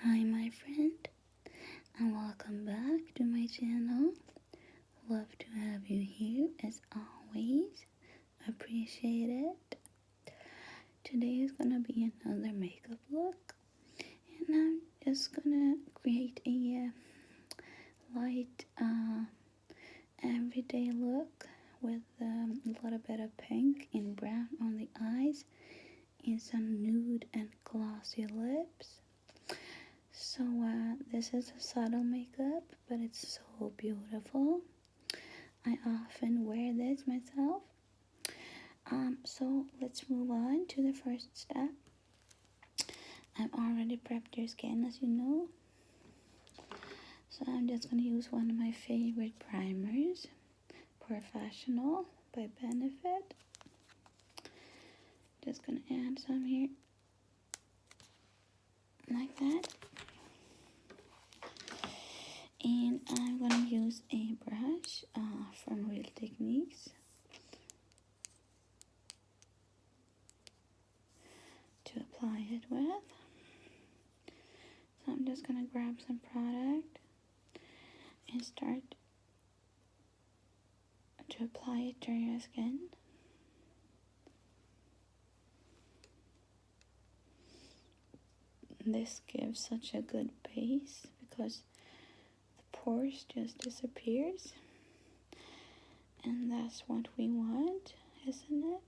Hi my friend, and welcome back to my channel. Love to have you here as always. Appreciate it. Today is gonna be another makeup look, and I'm just gonna create a light everyday look with a little bit of pink and brown on the eyes and some nude and glossy lips. So this is a subtle makeup, but it's so beautiful. I often wear this myself. So let's move on to the first step. I've already prepped your skin, as you know. So I'm just gonna use one of my favorite primers, Pore Fessional by Benefit. Just gonna add some here, like that. And I'm gonna use a brush from Real Techniques to apply it with. So I'm just gonna grab some product and start to apply it to your skin. This gives such a good base because the pores just disappears, and that's what we want, isn't it?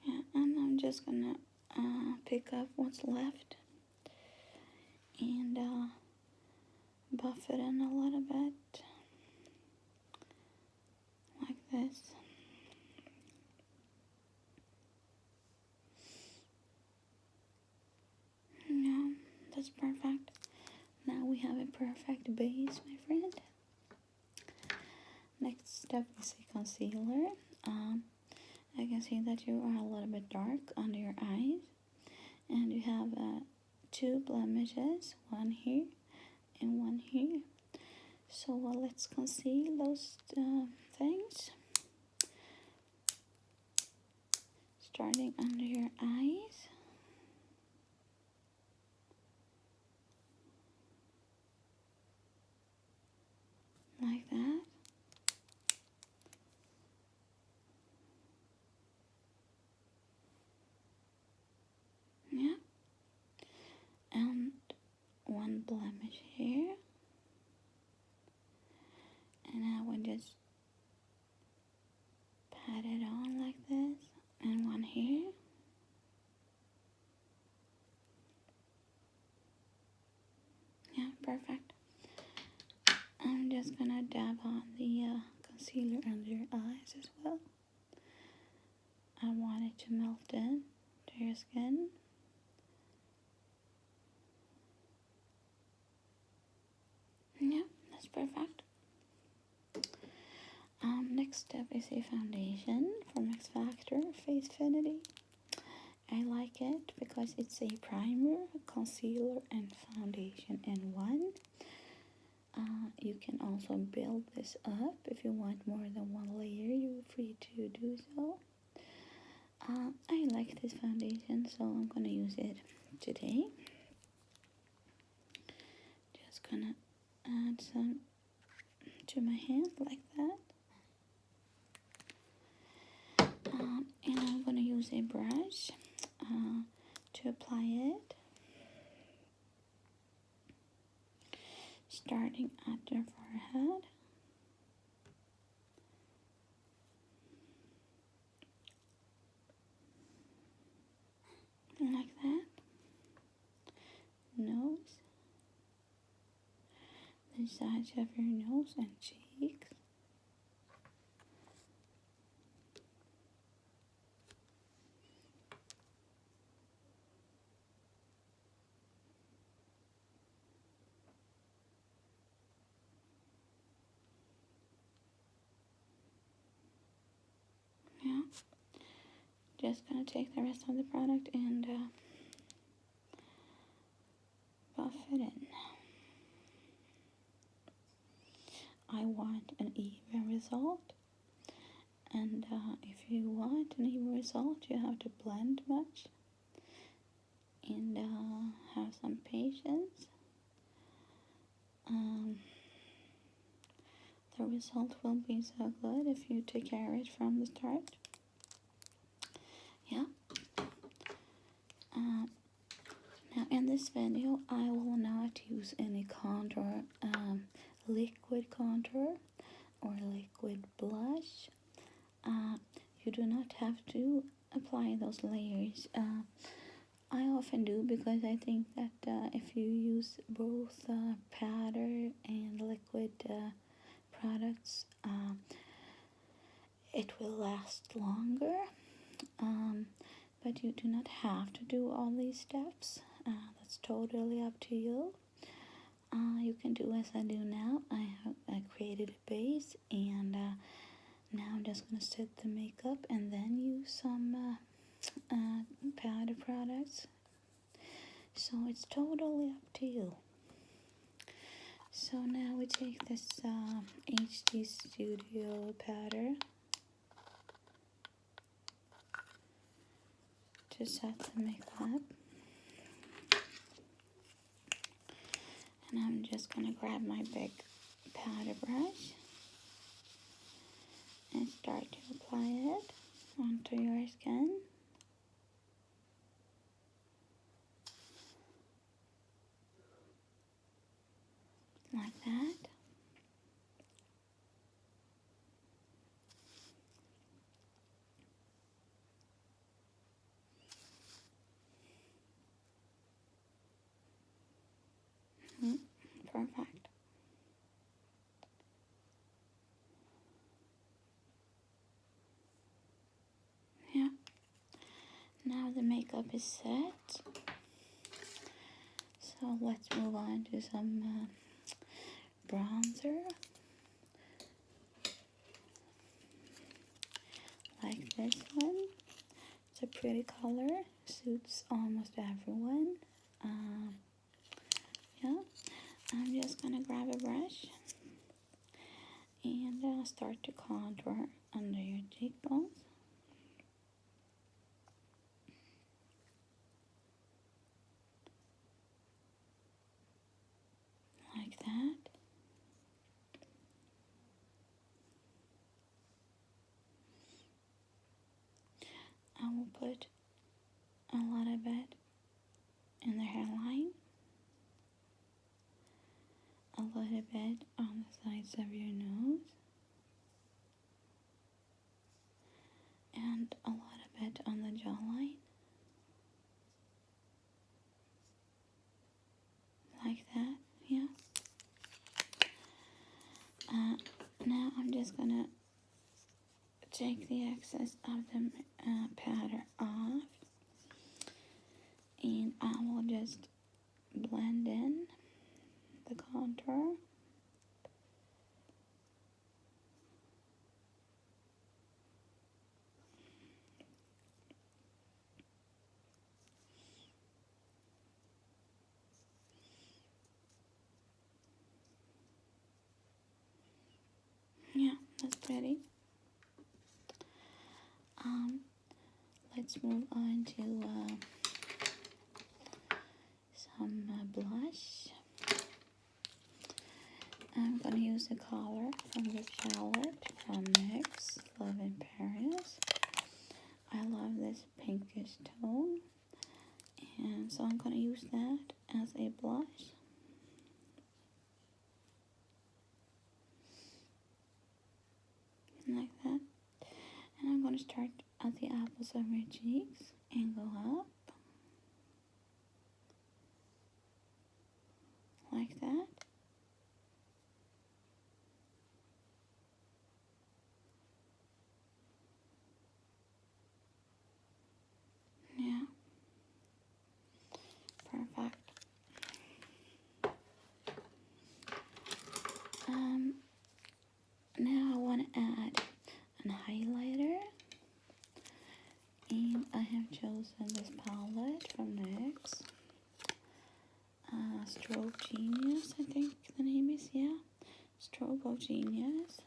Yeah, and I'm just gonna pick up what's left and buff it in a little bit, like this. Yeah, that's perfect. Now we have a perfect base, my friend. Next step is a concealer. I can see that you are a little bit dark under your eyes, and you have two blemishes, one here and one here. So let's conceal those things, starting under your eyes, like that. Yeah, and one blemish here, and I would just pat it on like this, and one here. Yeah, perfect. I'm just gonna dab on the concealer under your eyes as well. I want it to melt in to your skin. Yeah, that's perfect. Next step is a foundation from X Factor Face Finity. I like it because it's a primer, concealer, and foundation in one. You can also build this up if you want more than one layer. You're free to do so. I like this foundation, so I'm gonna use it today. Just gonna add some to my hand like that. And I'm gonna use a brush to apply it, starting at your forehead. Like that. Nose, the sides of your nose and cheeks. just gonna take the rest of the product and buff it in. I want an even result, and if you want an even result, you have to blend much and have some patience. The result will be so good if you take care of it from the start. Yeah. Now in this video, I will not use any contour, liquid contour or liquid blush. You do not have to apply those layers. I often do because I think that if you use both powder and liquid products, it will last longer. But you do not have to do all these steps. That's totally up to you. You can do as I do now. I created a base, and now I'm just gonna set the makeup and then use some powder products. So it's totally up to you. So now we take this HD Studio powder to set the makeup. And I'm just gonna grab my big powder brush and start to apply it onto your skin. Like that. Perfect. Yeah. Now the makeup is set. So let's move on to some bronzer. Like this one. It's a pretty color. Suits almost everyone. Yeah. I'm just gonna grab a brush and start to contour under your cheekbones. Like that. I will put a little bit in the hairline, a little bit on the sides of your nose, and a little bit on the jawline. Like that, yeah. Now I'm just gonna take the excess of the powder off, and I will just blend in the contour. Yeah, that's pretty. Let's move on to some blush. I'm gonna use the color from this palette from NYX, Love in Paris. I love this pinkish tone, and so I'm gonna use that as a blush. Like that. And I'm gonna start at the apples of my cheeks and go up. Like that. Yeah. Perfect. Now I want to add an highlighter, and Stroke Genius, I think the name is, yeah. Stroke of Genius.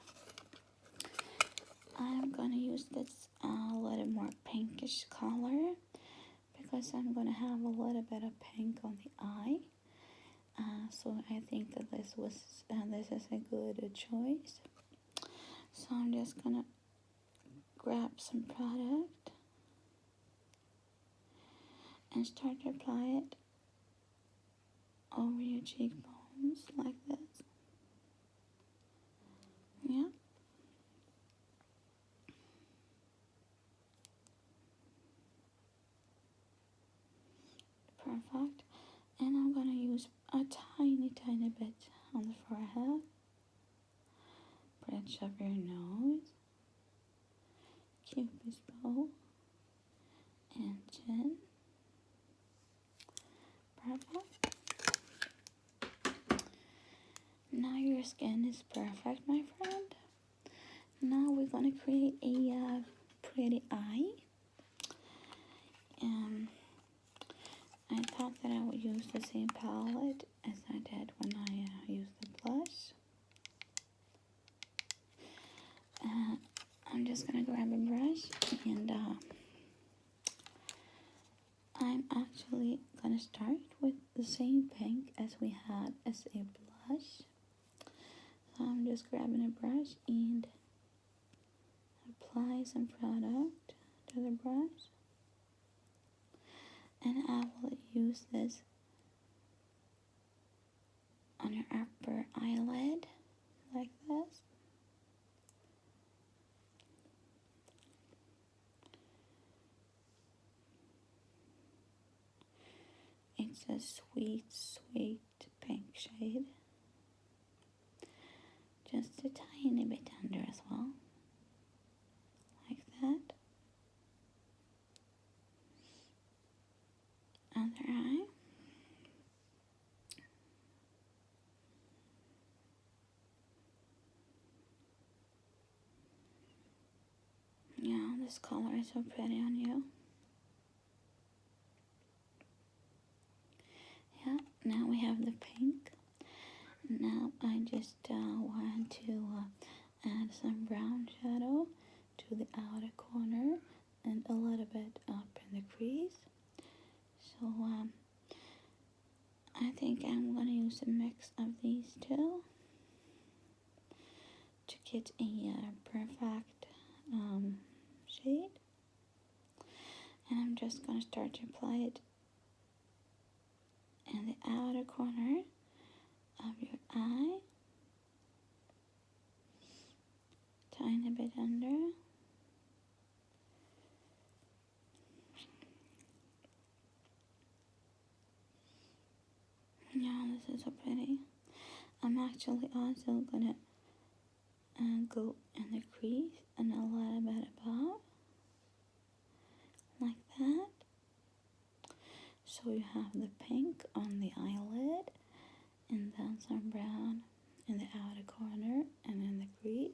I'm gonna use this a little more pinkish color because I'm gonna have a little bit of pink on the eye. So I think that this is a good choice. So I'm just gonna grab some product and start to apply it over your cheekbones like this. Yeah. Perfect. And I'm gonna use a tiny bit on the forehead, bridge of your nose, Cupid's bow, and chin. Perfect. Now your skin is perfect, my friend. Now we're gonna create a pretty eye. I thought that I would use the same palette as I did when I used the blush. I'm just gonna grab a brush and I'm actually gonna start with the same pink as we had as a blush. So I'm just grabbing a brush and apply some product to the brush. And I will use this on your upper eyelid, like this. It's a sweet, sweet pink shade. Just a tiny bit under as well, like that. Other eye. Yeah, this color is so pretty on you. Yeah, now we have the pink. Now I just want to add some brown shadow to the outer corner and a little bit up in the crease. So I think I'm going to use a mix of these two to get a perfect shade. And I'm just going to start to apply it in the outer corner of your eye. Tiny bit under. Yeah, this is so pretty. I'm actually also gonna go in the crease and a little bit above, like that. So you have the pink on the eyelid, and then some brown in the outer corner and in the crease.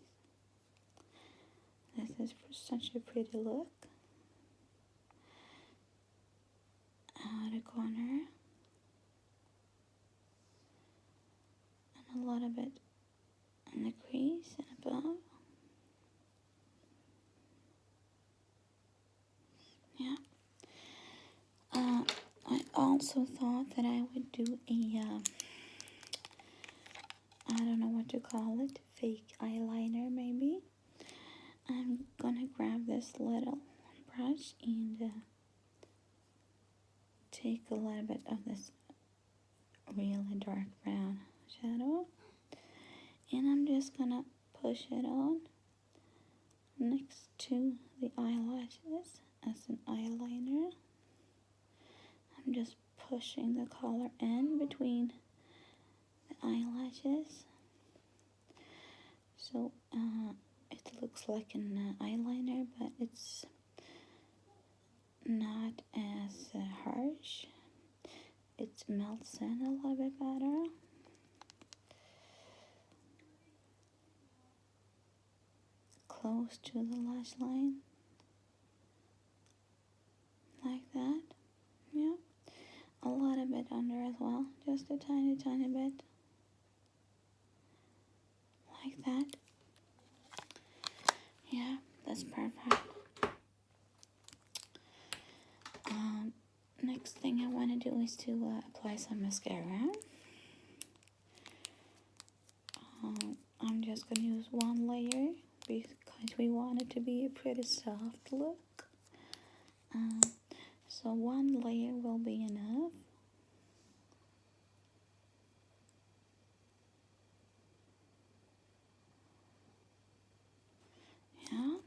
This is such a pretty look. Outer corner. And a little bit in the crease and above. Yeah. I also thought that I would do a, I don't know what to call it, fake eyeliner maybe. I'm gonna grab this little brush and take a little bit of this really dark brown shadow, and I'm just gonna push it on next to the eyelashes as an eyeliner. I'm just pushing the color in between the eyelashes, so it looks like an eyeliner, but it's not as harsh. It melts in a little bit better. Close to the lash line, like that. Yeah, a little bit under as well, just a tiny bit, like that. Yeah, that's perfect. Next thing I want to do is to apply some mascara. I'm just going to use one layer because we want it to be a pretty soft look. So one layer will be enough. Yeah.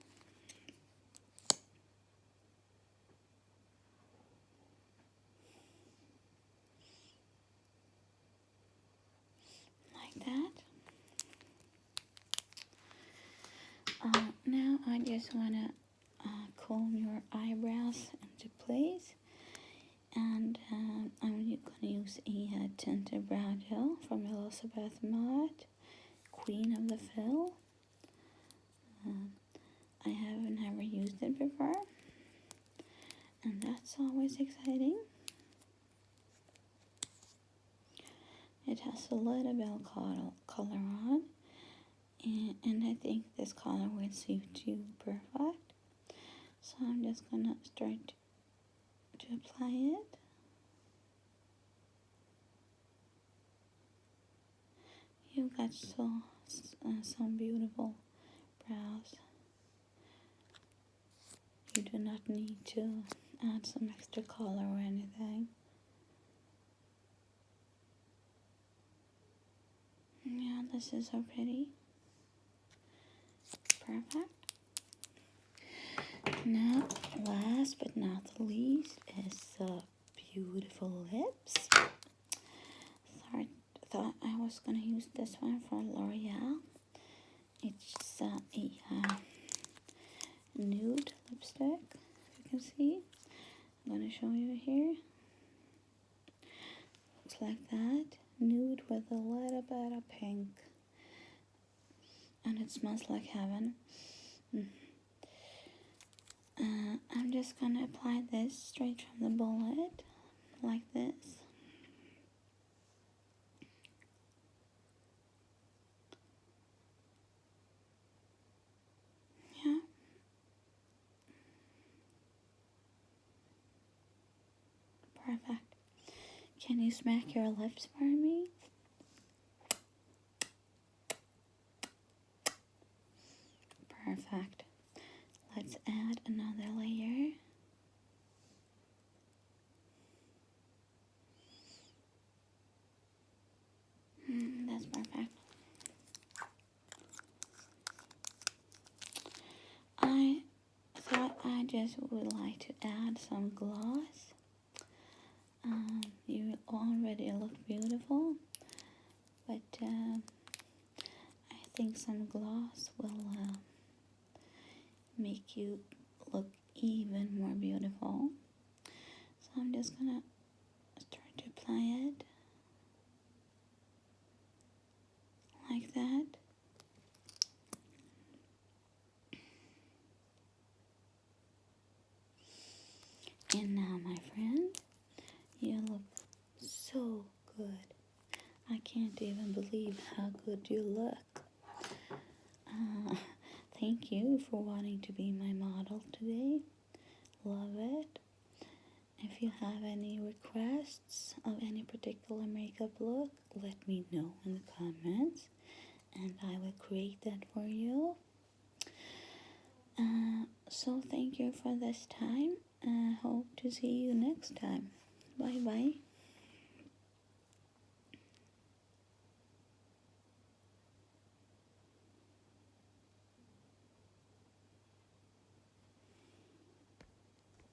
Like that. Now I just want to comb your eyebrows into place. And I'm going to use a tinted brow gel from Elisabeth Mott, Queen of the Fill. I have never used it before, and that's always exciting. It has a little bit of color on, and I think this color will suit you perfect. So I'm just going to start to apply it. You've got some beautiful brows. You do not need to add some extra color or anything. Yeah, this is so pretty. Perfect. Now, last but not the least is the beautiful lips. Thought I was gonna use this one from Loreal. It's a nude lipstick, you can see. I'm gonna show you here. Looks like that. Nude with a little bit of pink. And it smells like heaven. I'm just gonna apply this straight from the bullet, like this. Yeah. Perfect. Can you smack your lips for me? Perfect. Let's add another layer. That's perfect. I thought I just would like to add some gloss. You already look beautiful, but I think some gloss will make you look even more beautiful. So I'm just gonna start to apply it like that. And now, my friend, you look so good. I can't even believe how good you look. Thank you for wanting to be my model today. Love it. If you have any requests of any particular makeup look, let me know in the comments and I will create that for you. So thank you for this time. Hope to see you next time. Bye bye.